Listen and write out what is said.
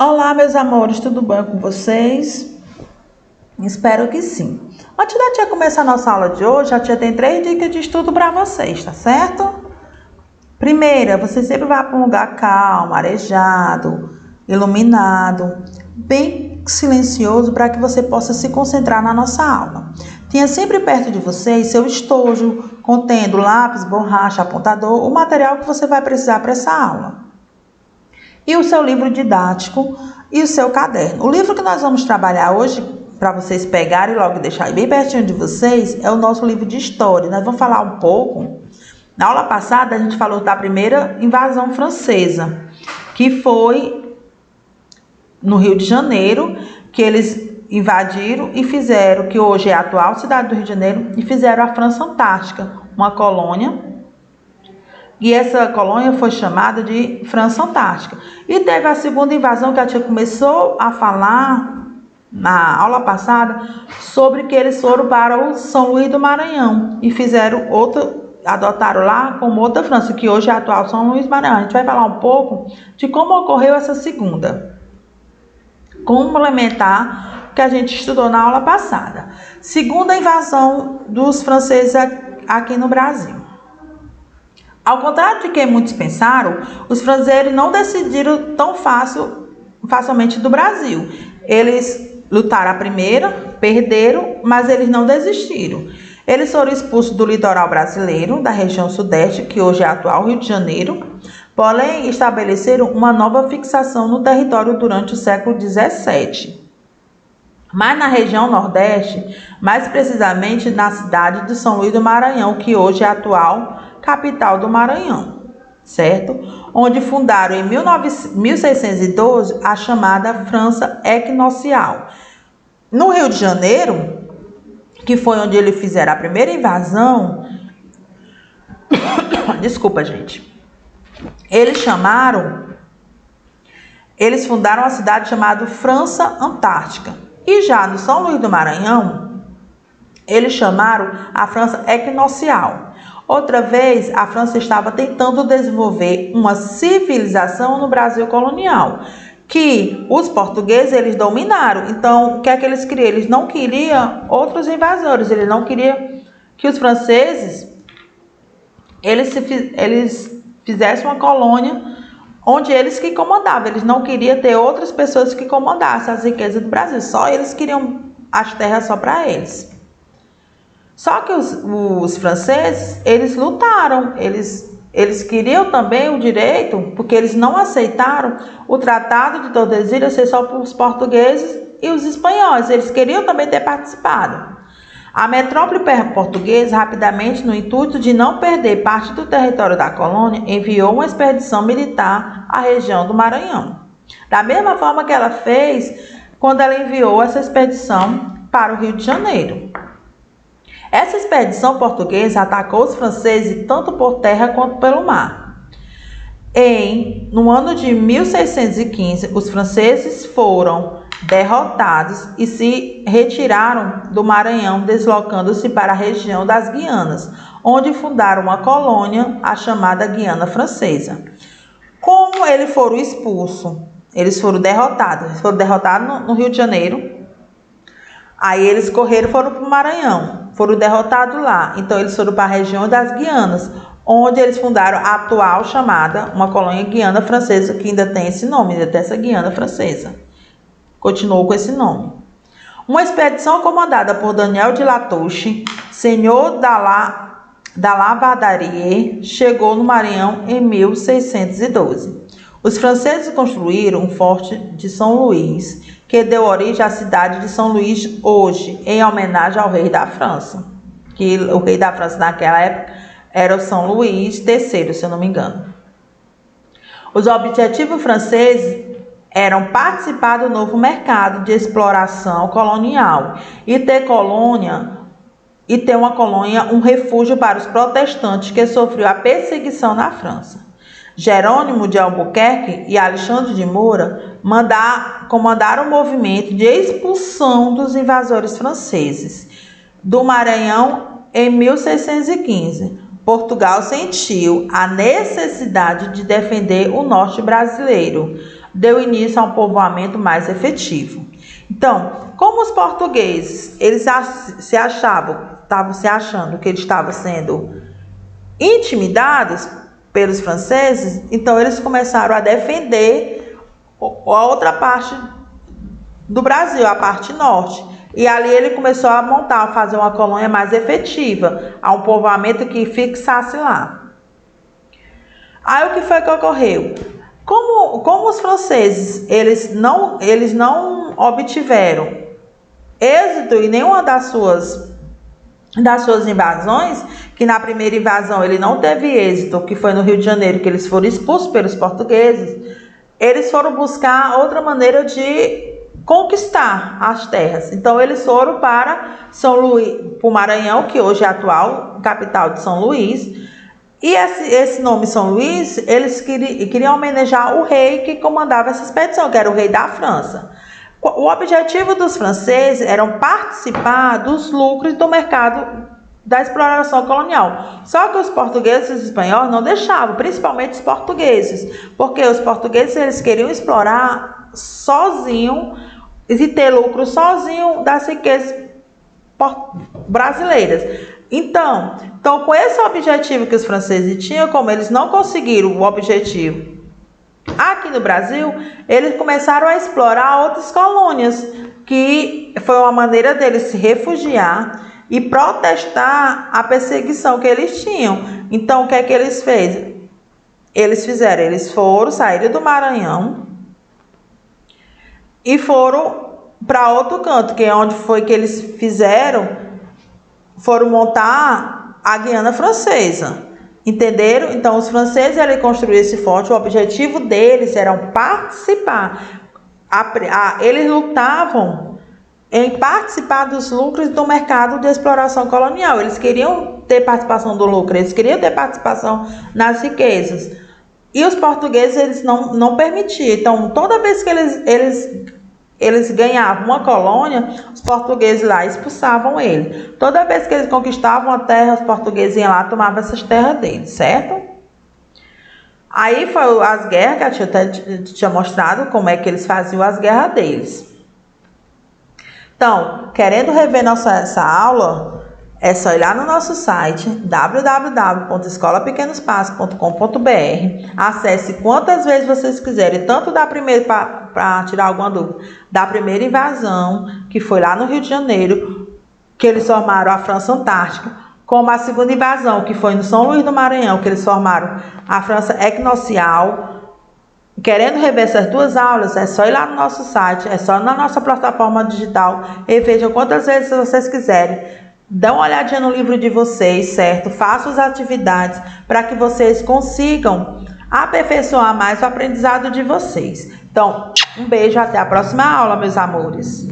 Olá, meus amores, tudo bem com vocês? Espero que sim. Antes da tia começar a nossa aula de hoje, a tia tem 3 dicas de estudo para vocês, tá certo? Primeira, você sempre vai para um lugar calmo, arejado, iluminado, bem silencioso para que você possa se concentrar na nossa aula. Tenha sempre perto de você seu estojo contendo lápis, borracha, apontador, o material que você vai precisar para essa aula. E o seu livro didático e o seu caderno. O livro que nós vamos trabalhar hoje, para vocês pegarem e logo deixarem bem pertinho de vocês, é o nosso livro de história. Nós vamos falar um pouco. Na aula passada, a gente falou da primeira invasão francesa, que foi no Rio de Janeiro, que eles invadiram e fizeram, que hoje é a atual cidade do Rio de Janeiro, e fizeram a França Antártica, uma colônia. E essa colônia foi chamada de França Antártica. E teve a segunda invasão que a tia começou a falar na aula passada, sobre que eles foram para o São Luís do Maranhão e fizeram adotaram lá como outra França, que hoje é a atual São Luís do Maranhão. A gente vai falar um pouco de como ocorreu essa segunda, complementar o que a gente estudou na aula passada. Segunda invasão dos franceses aqui no Brasil. Ao contrário de que muitos pensaram, os franceses não decidiram tão facilmente do Brasil. Eles lutaram a primeira, perderam, mas eles não desistiram. Eles foram expulsos do litoral brasileiro, da região sudeste, que hoje é a atual Rio de Janeiro, porém estabeleceram uma nova fixação no território durante o século XVII. Mas na região nordeste, mais precisamente na cidade de São Luís do Maranhão, que hoje é a atual capital do Maranhão, certo? Onde fundaram em 1612 a chamada França Equinocial. No Rio de Janeiro, que foi onde eles fizeram a primeira invasão, desculpa, gente, eles fundaram a cidade chamada França Antártica. E já no São Luís do Maranhão, eles chamaram a França Equinocial. Outra vez, a França estava tentando desenvolver uma civilização no Brasil colonial, que os portugueses eles dominaram. Então, o que é que eles queriam? Eles não queriam outros invasores, eles não queriam que os franceses eles fizessem uma colônia onde eles que comandavam. Eles não queriam ter outras pessoas que comandassem as riquezas do Brasil, só eles queriam as terras só para eles. Só que os franceses, eles lutaram, eles queriam também o direito, porque eles não aceitaram o Tratado de Tordesilhas ser só para os portugueses e os espanhóis, eles queriam também ter participado. A metrópole portuguesa, rapidamente, no intuito de não perder parte do território da colônia, enviou uma expedição militar à região do Maranhão. Da mesma forma que ela fez quando ela enviou essa expedição para o Rio de Janeiro. Essa expedição portuguesa atacou os franceses tanto por terra quanto pelo mar. No ano de 1615, os franceses foram derrotados e se retiraram do Maranhão, deslocando-se para a região das Guianas, onde fundaram uma colônia, a chamada Guiana Francesa. Como eles foram expulsos? Eles foram derrotados no Rio de Janeiro. Aí eles foram para o Maranhão, foram derrotados lá. Então eles foram para a região das Guianas, onde eles fundaram a atual chamada, uma colônia Guiana Francesa, que ainda tem esse nome, ainda tem essa Guiana Francesa. Continuou com esse nome. Uma expedição comandada por Daniel de Latouche, senhor da Lavadarie, chegou no Maranhão em 1612. Os franceses construíram um forte de São Luís, que deu origem à cidade de São Luís hoje, em homenagem ao rei da França. Que o rei da França naquela época era o São Luís III, se eu não me engano. Os objetivos franceses eram participar do novo mercado de exploração colonial e ter uma colônia, um refúgio para os protestantes que sofreu a perseguição na França. Jerônimo de Albuquerque e Alexandre de Moura comandaram o movimento de expulsão dos invasores franceses do Maranhão em 1615. Portugal sentiu a necessidade de defender o norte brasileiro, deu início a um povoamento mais efetivo. Então, como os portugueses, eles estavam se achando que eles estavam sendo intimidados pelos franceses, então eles começaram a defender a outra parte do Brasil, a parte norte. E ali ele começou a fazer uma colônia mais efetiva, a um povoamento que fixasse lá. Aí o que foi que ocorreu? Como os franceses, eles não obtiveram êxito em nenhuma das suas invasões, que na primeira invasão ele não teve êxito, que foi no Rio de Janeiro, que eles foram expulsos pelos portugueses, eles foram buscar outra maneira de conquistar as terras. Então eles foram para São Luís, para o Maranhão, que hoje é a atual capital de São Luís. E esse nome São Luís, eles queriam homenagear o rei que comandava essa expedição, que era o rei da França. O objetivo dos franceses era participar dos lucros do mercado da exploração colonial. Só que os portugueses e os espanhóis não deixavam, principalmente os portugueses, porque os portugueses eles queriam explorar sozinho e ter lucro sozinho das riquezas brasileiras. Então, com esse objetivo que os franceses tinham, como eles não conseguiram o objetivo aqui no Brasil, eles começaram a explorar outras colônias, que foi uma maneira deles se refugiar e protestar a perseguição que eles tinham. Então, o que é que eles fez? Eles saíram do Maranhão e foram para outro canto, que é onde foi que eles foram montar a Guiana Francesa, entenderam? Então os franceses construíram esse forte, o objetivo deles era participar, eles lutavam em participar dos lucros do mercado de exploração colonial, eles queriam ter participação do lucro, eles queriam ter participação nas riquezas, e os portugueses eles não permitiam. Então toda vez que eles ganhavam uma colônia, os portugueses lá expulsavam ele. Toda vez que eles conquistavam a terra, os portugueses iam lá e tomavam essas terras deles, certo? Aí foi as guerras, que a tia até tinha mostrado como é que eles faziam as guerras deles. Então, querendo rever essa aula, é só ir lá no nosso site www.escolapequenospassos.com.br. Acesse quantas vezes vocês quiserem, tanto da primeira, para tirar alguma dúvida, da primeira invasão, que foi lá no Rio de Janeiro, que eles formaram a França Antártica, como a segunda invasão, que foi no São Luís do Maranhão, que eles formaram a França Equinocial. Querendo rever essas duas aulas, é só ir lá no nosso site, é só na nossa plataforma digital e vejam quantas vezes vocês quiserem. Dá uma olhadinha no livro de vocês, certo? Façam as atividades para que vocês consigam aperfeiçoar mais o aprendizado de vocês. Então, um beijo, até a próxima aula, meus amores.